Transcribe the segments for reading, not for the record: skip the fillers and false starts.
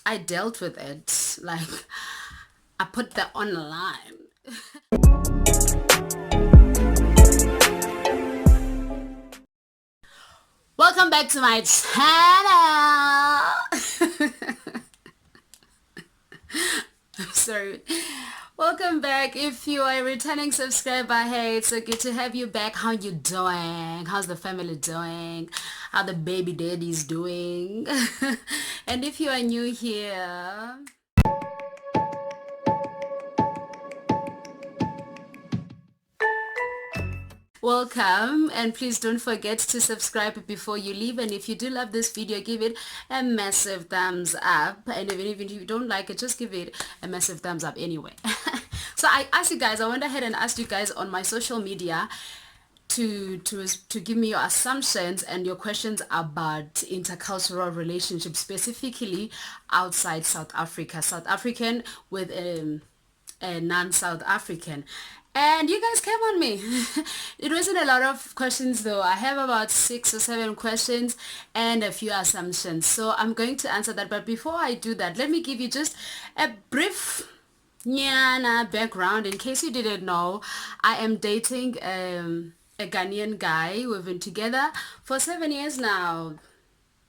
I dealt with it. Like, I put that on the line. Welcome back to my channel. Sorry. Welcome back. If you are a returning subscriber, hey, it's so good to have you back. How you doing? How's the family doing? How the baby daddy's doing? And if you are new here, welcome, and please don't forget to subscribe before you leave. And if you do love this video, give it a massive thumbs up, and even if you don't like it, just give it a massive thumbs up anyway. So I asked you guys, I went ahead and asked you guys on my social media to give me your assumptions and your questions about intercultural relationships, specifically outside South Africa, South African with a non-South African. And you guys came on me. It wasn't a lot of questions though. I have about 6 or 7 questions and a few assumptions. So I'm going to answer that. But before I do that, let me give you just a brief background. In case you didn't know, I am dating a Ghanaian guy. We've been together for 7 years now.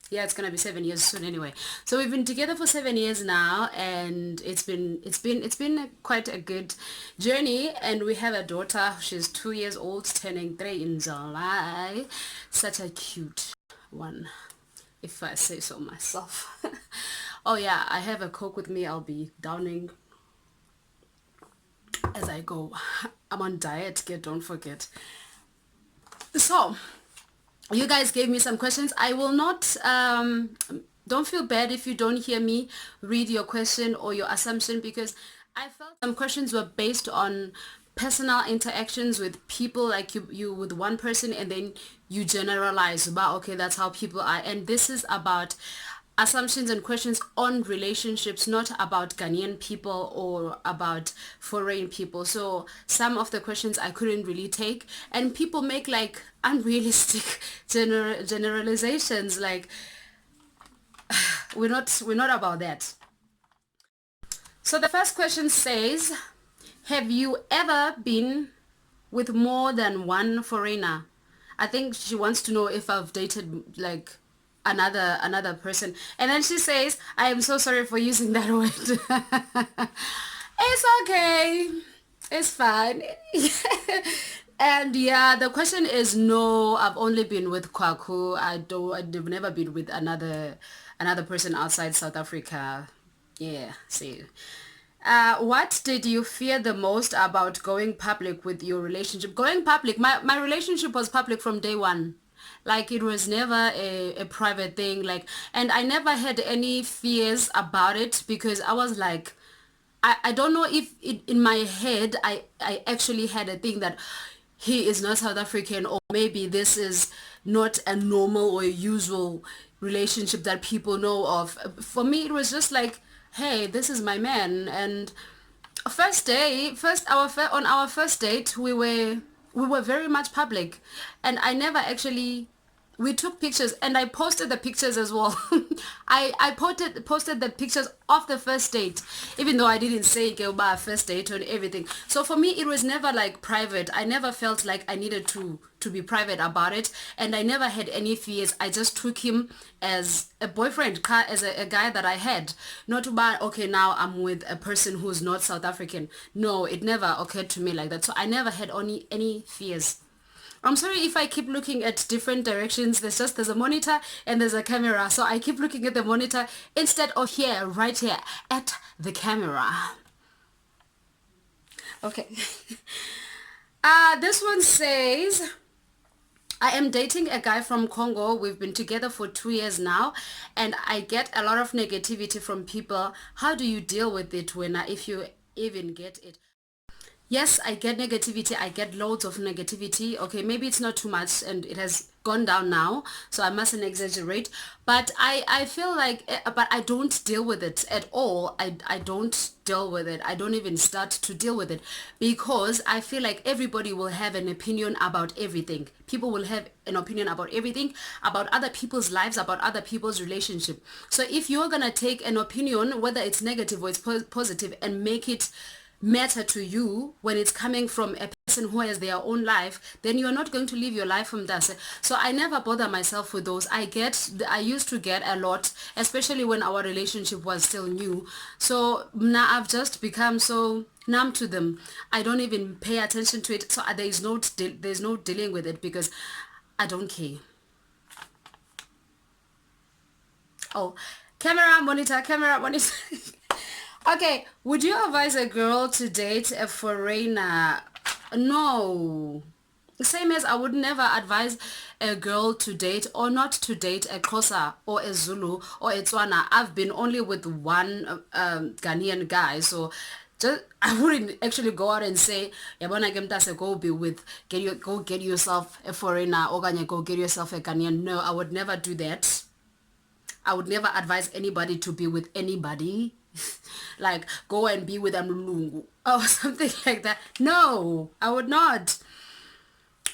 Yeah, it's gonna be 7 years soon anyway. So we've been together for 7 years now, and it's been quite a good journey. And we have a daughter. She's 2 years old, turning 3 in July. Such a cute one, if I say so myself. Oh yeah, I have a Coke with me. I'll be downing as I go. I'm on diet, kid, don't forget. So you guys gave me some questions. I will not don't feel bad if you don't hear me read your question or your assumption, because I felt some questions were based on personal interactions with people, like you with one person, and then you generalize about, okay, that's how people are. And this is about assumptions and questions on relationships, not about Ghanaian people or about foreign people. So some of the questions I couldn't really take, and people make like unrealistic generalizations. Like, we're not about that. So the first question says, have you ever been with more than one foreigner? I think she wants to know if I've dated like another person. And then she says, I am so sorry for using that word. It's okay. It's fine. And yeah, the question is no, I've only been with Kwaku. I've never been with another person outside South Africa. Yeah, see. What did you fear the most about going public with your relationship? Going public, my relationship was public from day one. Like, it was never a private thing. Like, and I never had any fears about it, because I was like, I don't know if in my head I actually had a thing that he is not South African, or maybe this is not a normal or a usual relationship that people know of. For me, it was just like, hey, this is my man. And on our first date, we were very much public, and I never actually, we took pictures, and I posted the pictures as well. I posted the pictures of the first date, even though I didn't say about first date and everything. So for me, it was never like private. I never felt like I needed to be private about it, and I never had any fears. I just took him as a boyfriend, as a guy that I had, not about, okay, now I'm with a person who's not South African. No, it never occurred to me like that. So I never had any fears. I'm sorry if I keep looking at different directions. There's a monitor and there's a camera. So I keep looking at the monitor instead of here, right here, at the camera. Okay. This one says, I am dating a guy from Congo. We've been together for 2 years now, and I get a lot of negativity from people. How do you deal with it, if you even get it? Yes, I get negativity. I get loads of negativity. Okay, maybe it's not too much, and it has gone down now, so I mustn't exaggerate. But I feel like, but I don't deal with it at all. I don't deal with it. I don't even start to deal with it because I feel like everybody will have an opinion about everything. People will have an opinion about everything, about other people's lives, about other people's relationship. So if you're gonna take an opinion, whether it's negative or it's positive, and make it matter to you when it's coming from a person who has their own life, then you're not going to live your life from that. So I never bother myself with those. I used to get a lot, especially when our relationship was still new. So now I've just become so numb to them. I don't even pay attention to it. So there's no dealing with it because I don't care. Oh, camera monitor. Okay, would you advise a girl to date a foreigner? No. Same as I would never advise a girl to date or not to date a Xhosa or a Zulu or a Tswana. I've been only with one Ghanaian guy, so just I wouldn't actually go out and say, "Yabona ke mntase, go be with go get yourself a foreigner or go get yourself a Ghanaian." No, I would never do that. I would never advise anybody to be with anybody. Like, go and be with a Mlungu or something like that. No, I would not.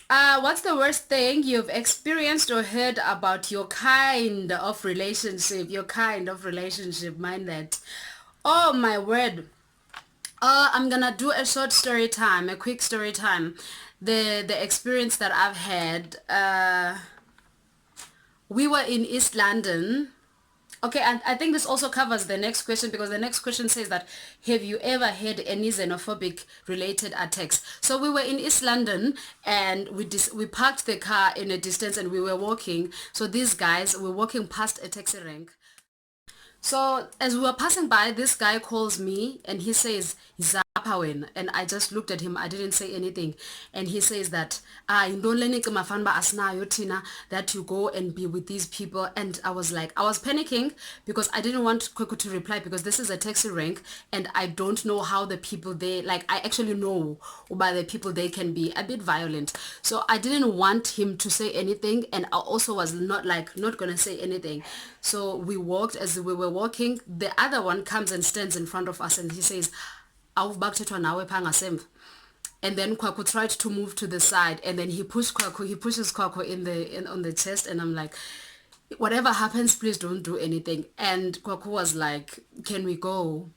What's the worst thing you've experienced or heard about your kind of relationship? Your kind of relationship, mind that. Oh my word. I'm gonna do a short story time, a quick story time. The experience that I've had. We were in East London. Okay, and I think this also covers the next question because the next question says that, have you ever had any xenophobic related attacks? So we were in East London and we parked the car in a distance and we were walking. So these guys were walking past a taxi rank. So as we were passing by, this guy calls me and he says, Zapawen. And I just looked at him. I didn't say anything. And he says that, that you go and be with these people. And I was like, I was panicking because I didn't want Kweku to reply because this is a taxi rank and I don't know how the people there, like I actually know about the people they can be a bit violent. So I didn't want him to say anything and I also was not going to say anything. So we walked. As we were walking, the other one comes and stands in front of us and he says, awubakuthethwa nawe pha ngasemva. And then Kwaku tried to move to the side and then he pushes Kwaku on the chest and I'm like, whatever happens, please don't do anything. And Kwaku was like, can we go?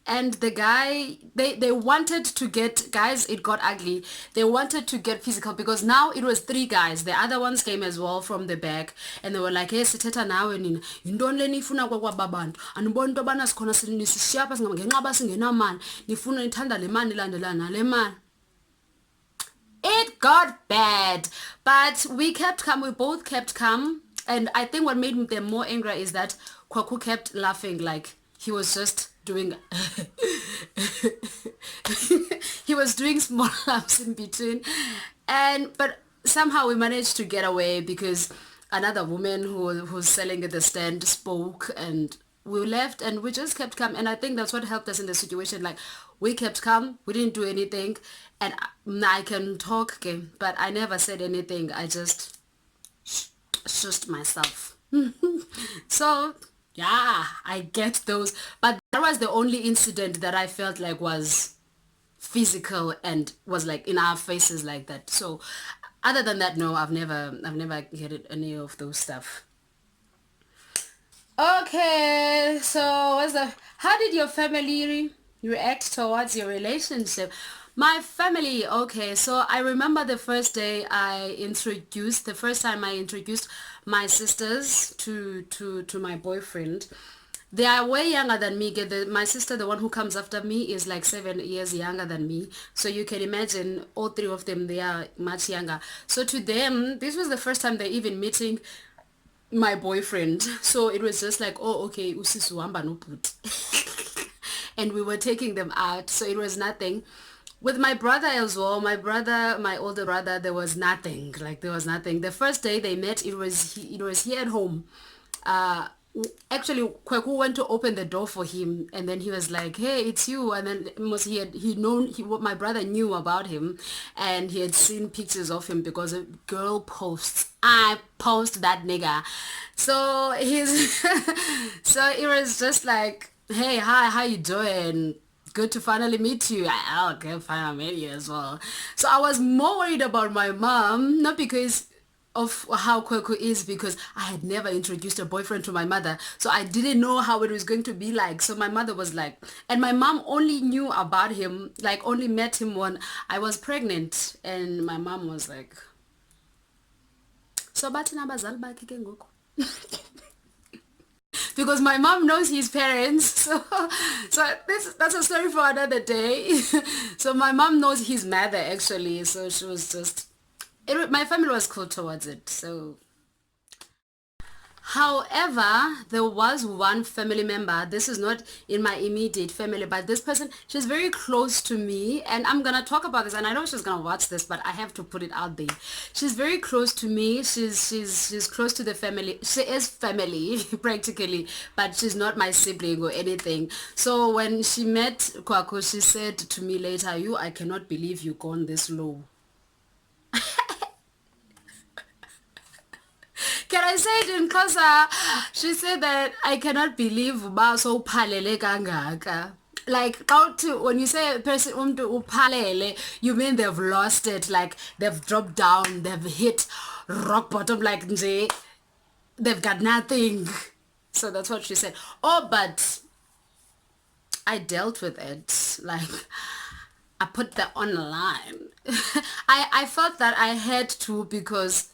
And the guy, they wanted to get, guys, it got ugly. They wanted to get physical because now it was three guys. The other ones came as well from the back. And they were like, hey, sithetha nawe nina. Yintoni le nifuna kwababantu. Anibona into yobana sikhona nisishiya apha ngenxa yoba singenamali. Nifuna nithanda le mali ilandelana le mali. It got bad. But we kept calm. We both kept calm. And I think what made them more angry is that Kwaku kept laughing like he was just doing he was doing small laughs in between, but somehow we managed to get away because another woman who's selling at the stand spoke and we left and we just kept calm. And I think that's what helped us in the situation. Like, we kept calm, we didn't do anything, and I can talk, okay, but I never said anything. I just shushed myself. So yeah, I get those. But that was the only incident that I felt like was physical and was like in our faces like that. So other than that, no, I've never had any of those stuff. Okay, so how did your family react towards your relationship? My family, okay, so I remember the first the first time I introduced my sisters to my boyfriend. They are way younger than me. My sister, the one who comes after me, is like 7 years younger than me. So you can imagine all three of them, they are much younger. So to them, this was the first time they're even meeting my boyfriend. So it was just like, oh, okay, usisu hamba no put. And we were taking them out. So it was nothing. With my brother as well, my older brother, there was nothing. Like, there was nothing. The first day they met, it was here at home. Actually, actually Kweku went to open the door for him, and then he was like, "Hey, it's you." And then what my brother knew about him, and he had seen pictures of him because a girl posts. I post that nigga, so he's so it was just like, "Hey, hi, how you doing? Good to finally meet you." Okay, fine, I met you as well. So I was more worried about my mom, not because of how Kweku is, because I had never introduced a boyfriend to my mother, so I didn't know how it was going to be like. So my mother was like, and my mom only knew about him, like only met him when I was pregnant, and my mom was like, so bathi nabazali bakhe ke ngoku. Because my mom knows his parents, so that's a story for another day. So my mom knows his mother actually, so she was just my family was cool towards it. So however, there was one family member. This is not in my immediate family, but this person, she's very close to me, and I'm gonna talk about this. And I know she's gonna watch this, but I have to put it out there. She's very close to me. She's close to the family. She is family practically, but she's not my sibling or anything. So when she met Kwaku, she said to me later, "You, I cannot believe you gone this low." Can I say it in Xhosa? She said that I cannot believe uba so uphalele kangaka. Like when you say a person uphalele, you mean they've lost it, like they've dropped down, they've hit rock bottom, like nje, they've got nothing. So that's what she said. Oh, but I dealt with it. Like I put that on the line. I felt that I had to because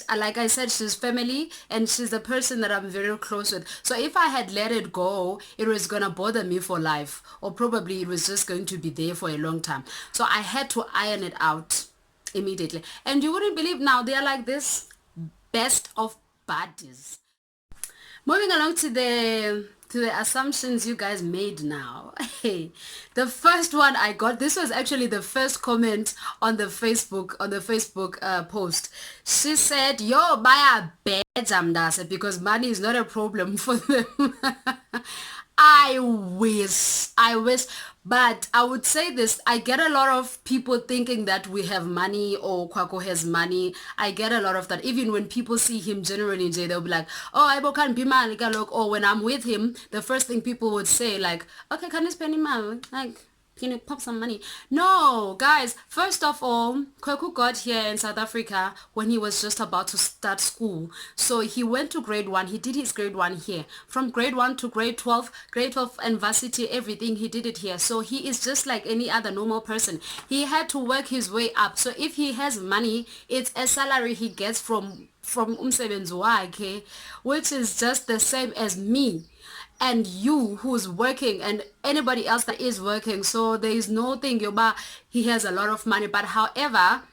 like I said, she's family and she's the person that I'm very close with. So if I had let it go, it was gonna bother me for life, or probably it was just going to be there for a long time. So I had to iron it out immediately. And you wouldn't believe, now they are like this best of buddies. Moving along to the assumptions you guys made now. Hey, the first one I got, this was actually the first comment on the Facebook post. She said, "Yo, buy a bed, Jamdasa, because money is not a problem for them." I wish, but I would say this, I get a lot of people thinking that we have money or Kwako has money. I get a lot of that. Even when people see him generally, they'll be like, "Oh, I can't be man." Or when I'm with him, the first thing people would say, like, "Okay, can you spend him money? Like, can you pop some money?" No, guys, first of all, Kweku got here in South Africa when he was just about to start school. So he went to grade 1. He did his grade 1 here. From grade 1 to grade 12 and varsity, everything, he did it here. So he is just like any other normal person. He had to work his way up. So if he has money, it's a salary he gets from umsebenzi wakhe, which is just the same as me and you who's working and anybody else that is working. So there is no thing yoba he has a lot of money. But however,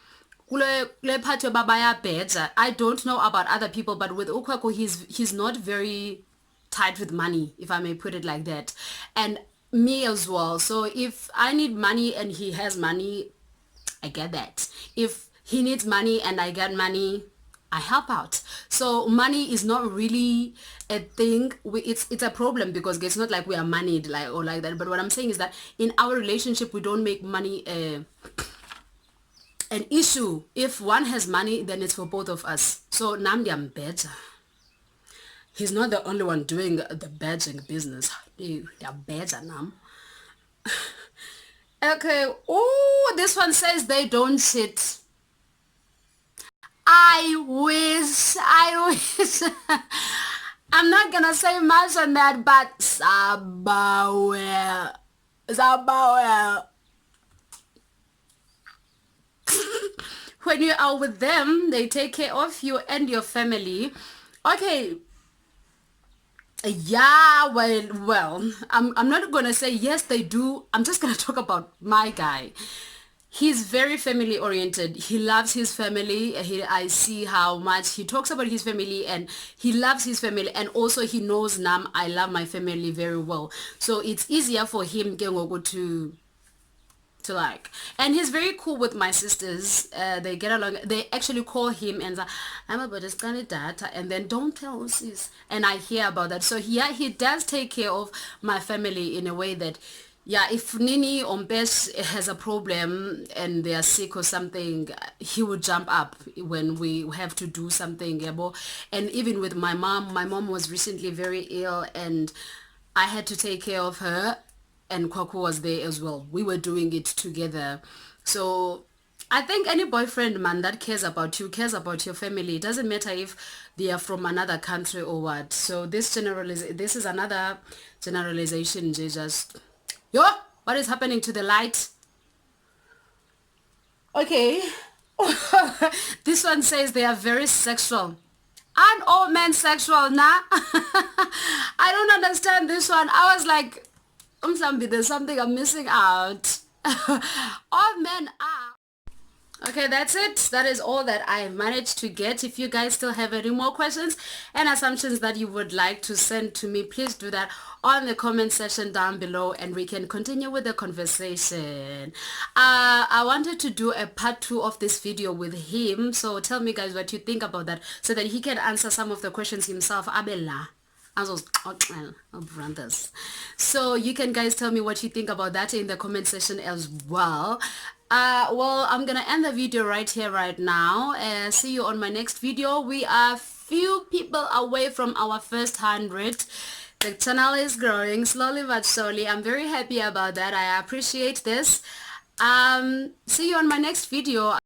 kule part yoba bayabheja, I don't know about other people, but with Ukwaku, he's not very tight with money, if I may put it like that, and me as well. So if I need money and he has money, I get that. If he needs money and I get money, I help out. So money is not really a thing. It's a problem because it's not like we are moneyed like or like that. But what I'm saying is that in our relationship, we don't make money an issue. If one has money, then it's for both of us. So Namdi, I'm better. He's not the only one doing the badging business. They're better now. Okay. Oh, this one says they don't cheat. I wish. I'm not gonna say much on that, but Sabawell. When you are with them, they take care of you and your family. Okay. Yeah, well, I'm not gonna say yes, they do. I'm just gonna talk about my guy. He's very family oriented. He loves his family. I see how much he talks about his family and he loves his family. And also he knows Nam, I love my family very well. So it's easier for him ke ngoku, to like, and he's very cool with my sisters. They get along. They actually call him and say, I'm about to scan data, and then don't tell sis, and I hear about that. So yeah, he does take care of my family in a way that, yeah, if Nini or Mpesh has a problem and they are sick or something, he would jump up when we have to do something, yabo. And even with my mom was recently very ill, and I had to take care of her, and Kwaku was there as well. We were doing it together. So I think any boyfriend, man, that cares about you, cares about your family. It doesn't matter if they are from another country or what. So this this is another generalization. Just, yo, what is happening to the light? Okay. This one says they are very sexual. Aren't all men sexual, nah? I don't understand this one. I was like, there's something I'm missing out. All men are. Okay, that's it. That is all that I managed to get. If you guys still have any more questions and assumptions that you would like to send to me, please do that on the comment section down below, and we can continue with the conversation. I wanted to do a part 2 of this video with him, so tell me guys what you think about that, so that he can answer some of the questions himself. Abela. Brothers. So you can guys tell me what you think about that in the comment section as well. Well, I'm gonna end the video right here right now. See you on my next video. We are few people away from our first 100. The channel is growing slowly but surely. I'm very happy about that. I appreciate this. See you on my next video.